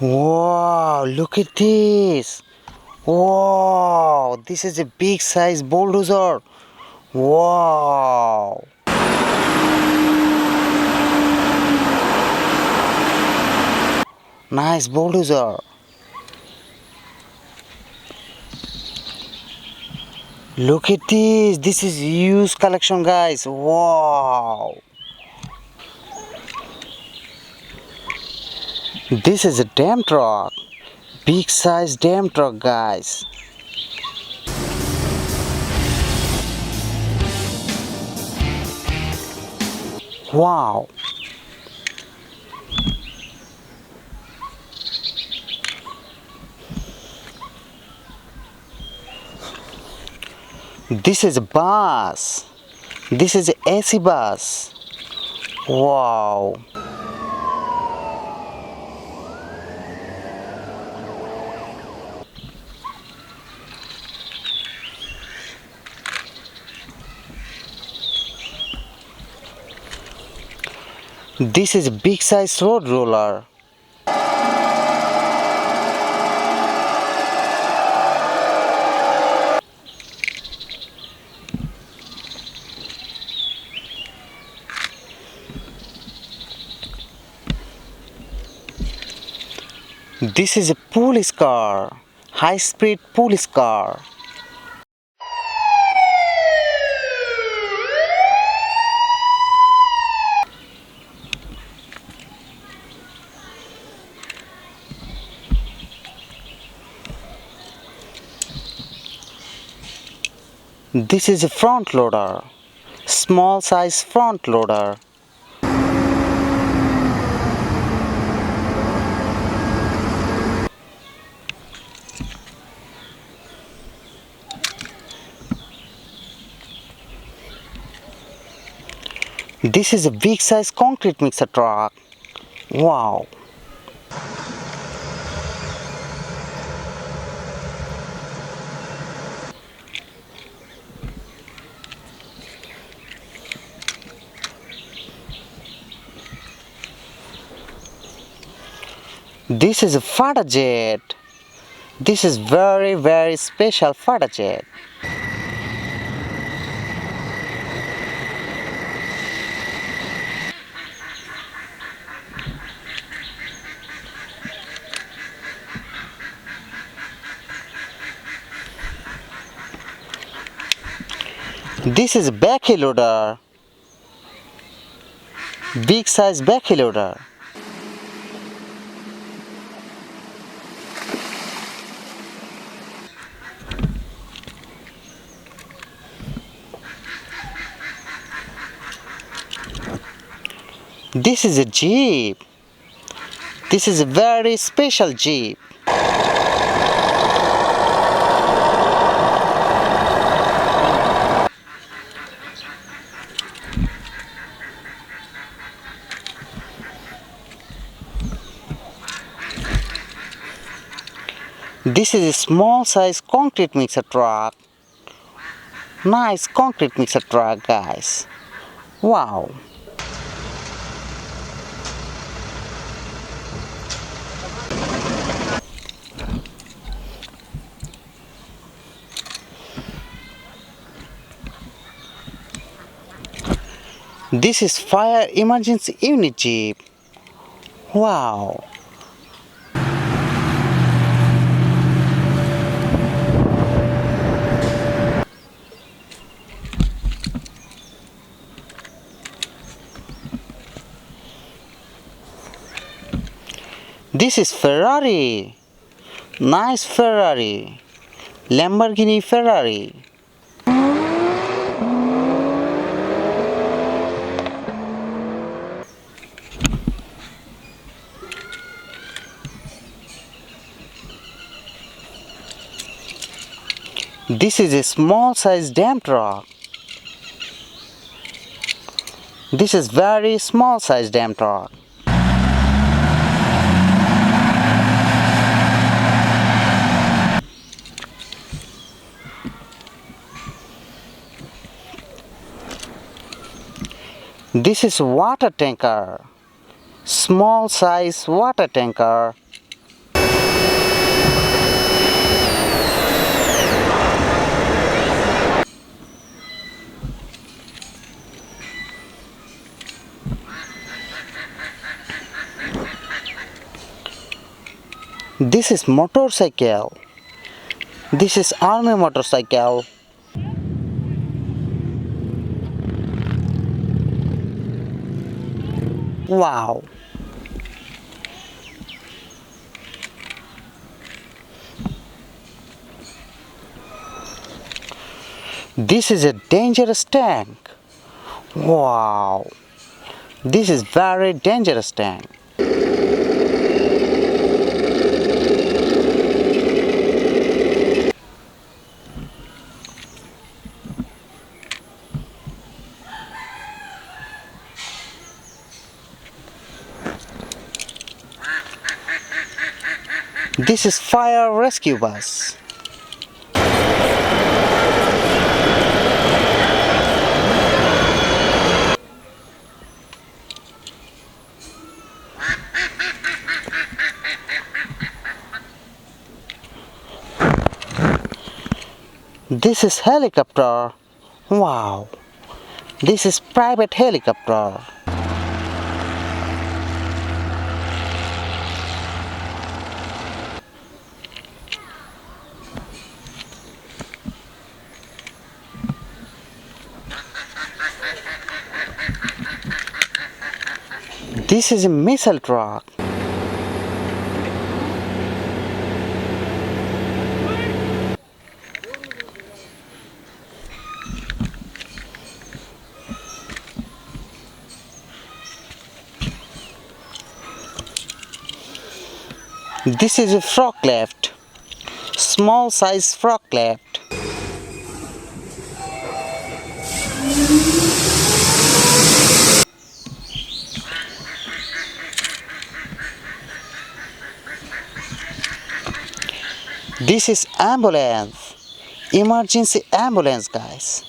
Wow, look at this. Wow, this is a big size bulldozer. Wow. Nice bulldozer. Look at this. This is huge collection, guys. Wow. This is a dam truck. Big size dam truck, guys. Wow. This is a bus. This is a AC bus. Wow. This is a big size road roller. This is a police car. High speed police car. This is a front loader. Small size front loader. This is a big size concrete mixer truck. Wow. This is a fighter jet. This is very special fighter jet. This is a backhoe loader. Big size backhoe loader. This is a jeep. This is a very special jeep. This is a small size concrete mixer truck. Nice concrete mixer truck, guys. Wow. This is fire emergency unit jeep. Wow. This is Ferrari. Nice Ferrari. Lamborghini Ferrari. This is a small size dam truck. This is very small size dam truck. This is water tanker. Small size water tanker. This is motorcycle. This is army motorcycle. Wow. This is a dangerous tank. Wow. This is very dangerous tank. This is fire rescue bus. This is helicopter. Wow. This is private helicopter. This is a missile truck. This is a forklift. Small size forklift. This is ambulance. Emergency ambulance, guys.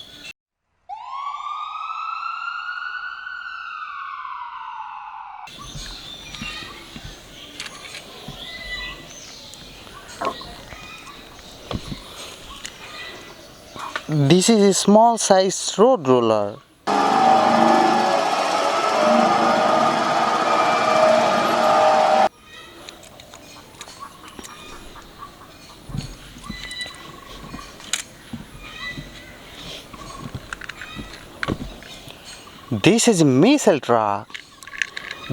This is a small size road roller. This is a missile truck.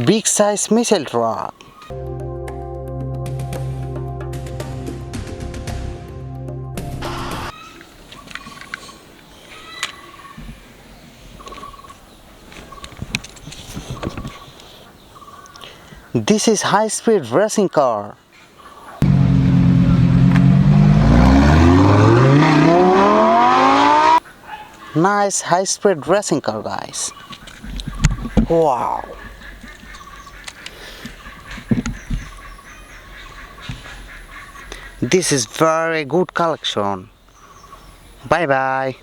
Big size missile truck. This is high-speed racing car. Nice high-speed racing car, guys. Wow. This is very good collection. Bye bye.